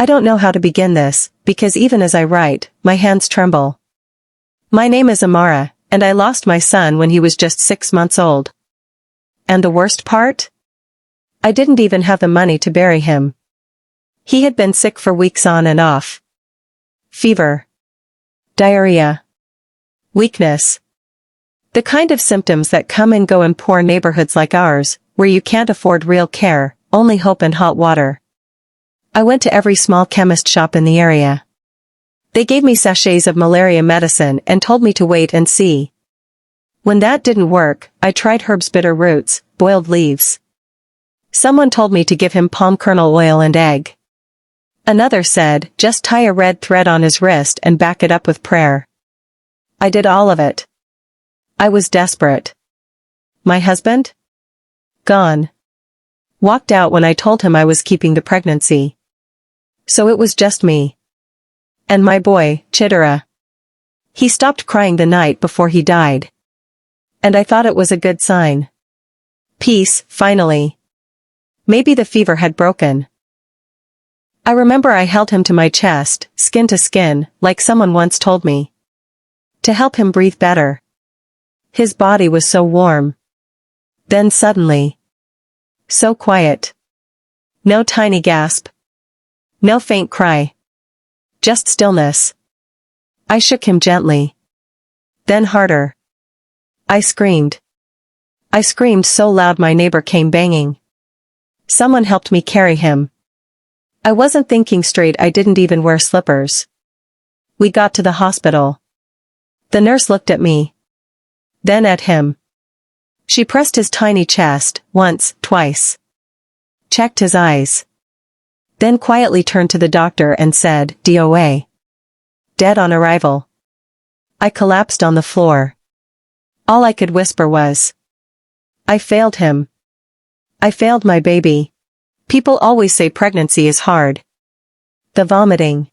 I don't know how to begin this, because even as I write, my hands tremble. My name is Amara, and I lost my son when he was just 6 months old. And the worst part? I didn't even have the money to bury him. He had been sick for weeks on and off. Fever. Diarrhea. Weakness. The kind of symptoms that come and go in poor neighborhoods like ours, where you can't afford real care, only hope and hot water. I went to every small chemist shop in the area. They gave me sachets of malaria medicine and told me to wait and see. When that didn't work, I tried herbs, bitter roots, boiled leaves. Someone told me to give him palm kernel oil and egg. Another said, just tie a red thread on his wrist and back it up with prayer. I did all of it. I was desperate. My husband? Gone. Walked out when I told him I was keeping the pregnancy. So it was just me. And my boy, Chitara. He stopped crying the night before he died. And I thought it was a good sign. Peace, finally. Maybe the fever had broken. I remember I held him to my chest, skin to skin, like someone once told me. To help him breathe better. His body was so warm. Then suddenly. So quiet. No tiny gasp. No faint cry. Just stillness. I shook him gently. Then harder. I screamed. I screamed so loud my neighbor came banging. Someone helped me carry him. I wasn't thinking straight, I didn't even wear slippers. We got to the hospital. The nurse looked at me. Then at him. She pressed his tiny chest, once, twice. Checked his eyes. Then quietly turned to the doctor and said, DOA. Dead on arrival. I collapsed on the floor. All I could whisper was, I failed him. I failed my baby. People always say pregnancy is hard. The vomiting.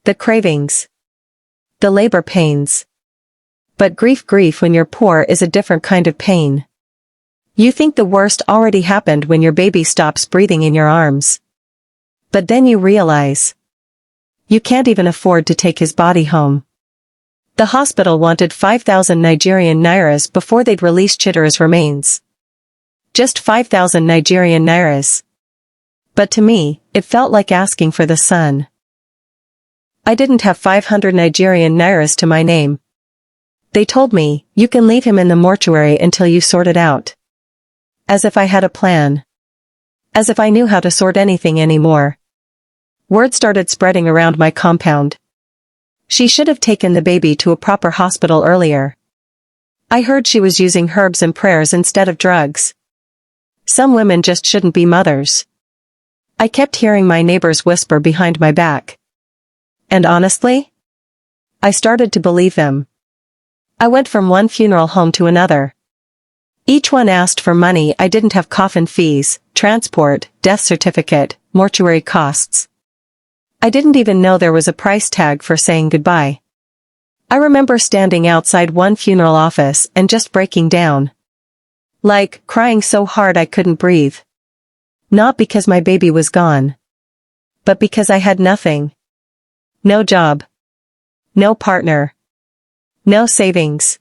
The cravings. The labor pains. But grief when you're poor is a different kind of pain. You think the worst already happened when your baby stops breathing in your arms. But then you realize. You can't even afford to take his body home. The hospital wanted 5,000 Nigerian nairas before they'd release Chitara's remains. Just 5,000 Nigerian nairas. But to me, it felt like asking for the sun. I didn't have 500 Nigerian nairas to my name. They told me, you can leave him in the mortuary until you sort it out. As if I had a plan. As if I knew how to sort anything anymore. Word started spreading around my compound. She should have taken the baby to a proper hospital earlier. I heard she was using herbs and prayers instead of drugs. Some women just shouldn't be mothers. I kept hearing my neighbors whisper behind my back. And honestly? I started to believe them. I went from one funeral home to another. Each one asked for money. I didn't have coffin fees, transport, death certificate, mortuary costs. I didn't even know there was a price tag for saying goodbye. I remember standing outside one funeral office and just breaking down. Like, crying so hard I couldn't breathe. Not because my baby was gone. But because I had nothing. No job. No partner. No savings.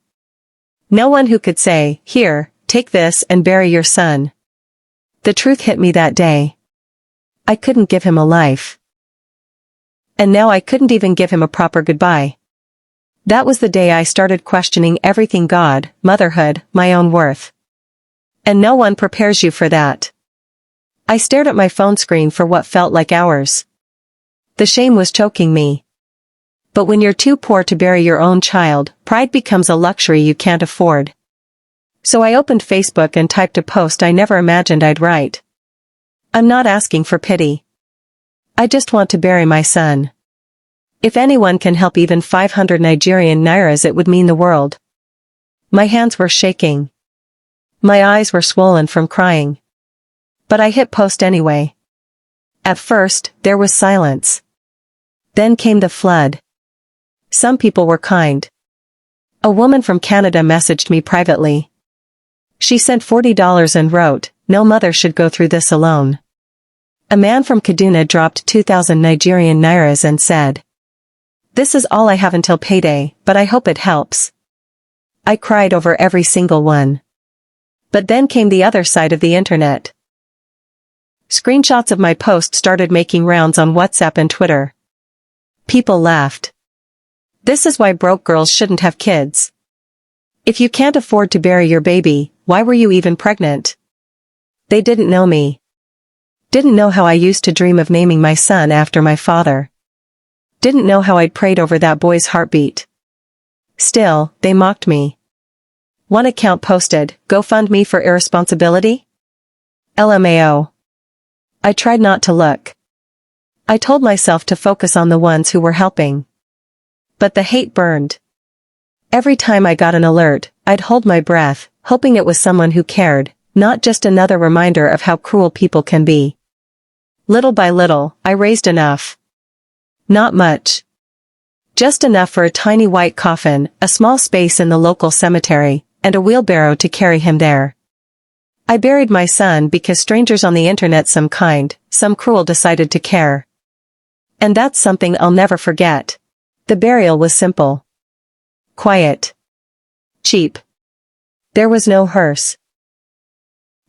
No one who could say, here, take this and bury your son. The truth hit me that day. I couldn't give him a life. And now I couldn't even give him a proper goodbye. That was the day I started questioning everything: God, motherhood, my own worth. And no one prepares you for that. I stared at my phone screen for what felt like hours. The shame was choking me. But when you're too poor to bury your own child, pride becomes a luxury you can't afford. So I opened Facebook and typed a post I never imagined I'd write. I'm not asking for pity. I just want to bury my son. If anyone can help even 500 Nigerian nairas, it would mean the world. My hands were shaking. My eyes were swollen from crying. But I hit post anyway. At first, there was silence. Then came the flood. Some people were kind. A woman from Canada messaged me privately. She sent $40 and wrote, "No mother should go through this alone." A man from Kaduna dropped 2,000 Nigerian nairas and said, "This is all I have until payday, but I hope it helps." I cried over every single one. But then came the other side of the internet. Screenshots of my post started making rounds on WhatsApp and Twitter. People laughed. "This is why broke girls shouldn't have kids. If you can't afford to bury your baby, why were you even pregnant?" They didn't know me. Didn't know how I used to dream of naming my son after my father. Didn't know how I'd prayed over that boy's heartbeat. Still, they mocked me. One account posted, "GoFundMe for irresponsibility?" LMAO. I tried not to look. I told myself to focus on the ones who were helping. But the hate burned. Every time I got an alert, I'd hold my breath, hoping it was someone who cared, not just another reminder of how cruel people can be. Little by little, I raised enough. Not much. Just enough for a tiny white coffin, a small space in the local cemetery, and a wheelbarrow to carry him there. I buried my son because strangers on the internet, some kind, some cruel, decided to care. And that's something I'll never forget. The burial was simple. Quiet. Cheap. There was no hearse.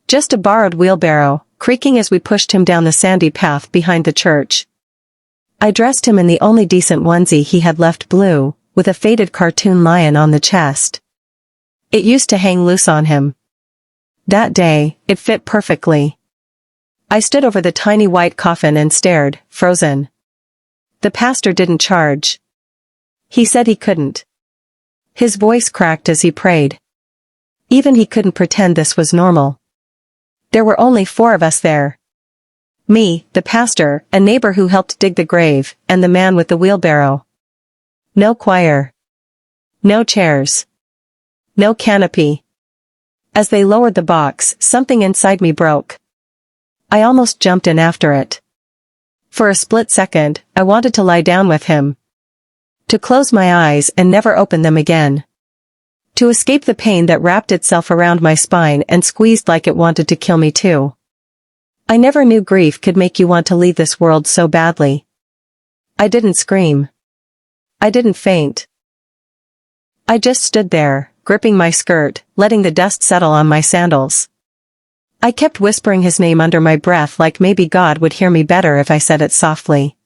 Just a borrowed wheelbarrow, creaking as we pushed him down the sandy path behind the church. I dressed him in the only decent onesie he had left, blue, with a faded cartoon lion on the chest. It used to hang loose on him. That day, it fit perfectly. I stood over the tiny white coffin and stared, frozen. The pastor didn't charge. He said he couldn't. His voice cracked as he prayed. Even he couldn't pretend this was normal. There were only 4 of us there. Me, the pastor, a neighbor who helped dig the grave, and the man with the wheelbarrow. No choir. No chairs. No canopy. As they lowered the box, something inside me broke. I almost jumped in after it. For a split second, I wanted to lie down with him. To close my eyes and never open them again. To escape the pain that wrapped itself around my spine and squeezed like it wanted to kill me too. I never knew grief could make you want to leave this world so badly. I didn't scream. I didn't faint. I just stood there, gripping my skirt, letting the dust settle on my sandals. I kept whispering his name under my breath, like maybe God would hear me better if I said it softly.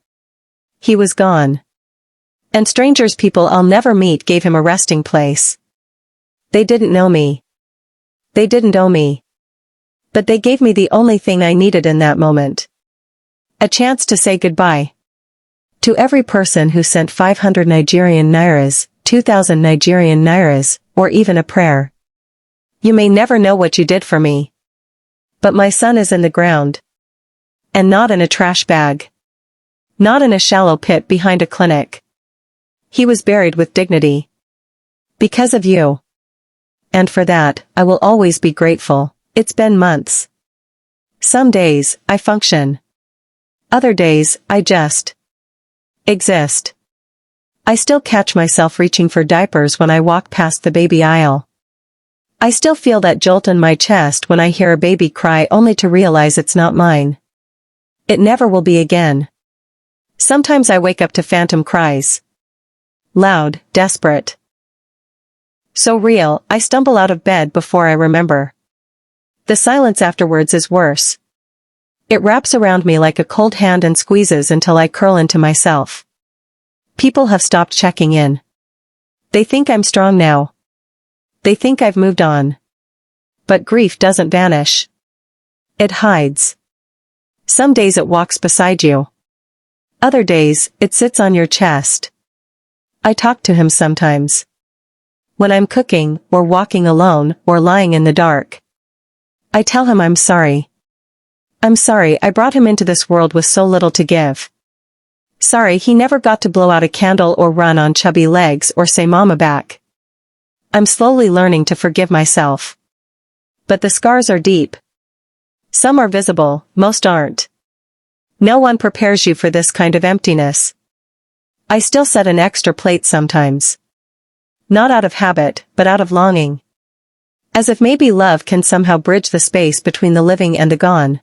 He was gone. And strangers, people I'll never meet, gave him a resting place. They didn't know me. They didn't owe me. But they gave me the only thing I needed in that moment. A chance to say goodbye. To every person who sent 500 Nigerian nairas, 2,000 Nigerian nairas, or even a prayer. You may never know what you did for me. But my son is in the ground. And not in a trash bag. Not in a shallow pit behind a clinic. He was buried with dignity. Because of you. And for that, I will always be grateful. It's been months. Some days, I function. Other days, I just exist. I still catch myself reaching for diapers when I walk past the baby aisle. I still feel that jolt in my chest when I hear a baby cry, only to realize it's not mine. It never will be again. Sometimes I wake up to phantom cries. Loud, desperate. So real, I stumble out of bed before I remember. The silence afterwards is worse. It wraps around me like a cold hand and squeezes until I curl into myself. People have stopped checking in. They think I'm strong now. They think I've moved on. But grief doesn't vanish. It hides. Some days it walks beside you. Other days, it sits on your chest. I talk to him sometimes. When I'm cooking, or walking alone, or lying in the dark. I tell him I'm sorry. I'm sorry I brought him into this world with so little to give. Sorry he never got to blow out a candle or run on chubby legs or say mama back. I'm slowly learning to forgive myself. But the scars are deep. Some are visible, most aren't. No one prepares you for this kind of emptiness. I still set an extra plate sometimes. Not out of habit, but out of longing. As if maybe love can somehow bridge the space between the living and the gone.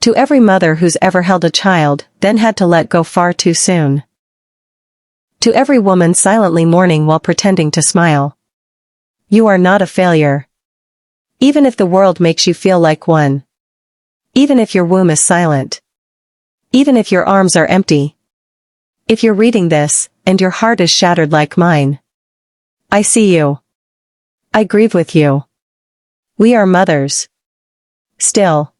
To every mother who's ever held a child, then had to let go far too soon. To every woman silently mourning while pretending to smile. You are not a failure. Even if the world makes you feel like one. Even if your womb is silent. Even if your arms are empty. If you're reading this, and your heart is shattered like mine. I see you. I grieve with you. We are mothers. Still.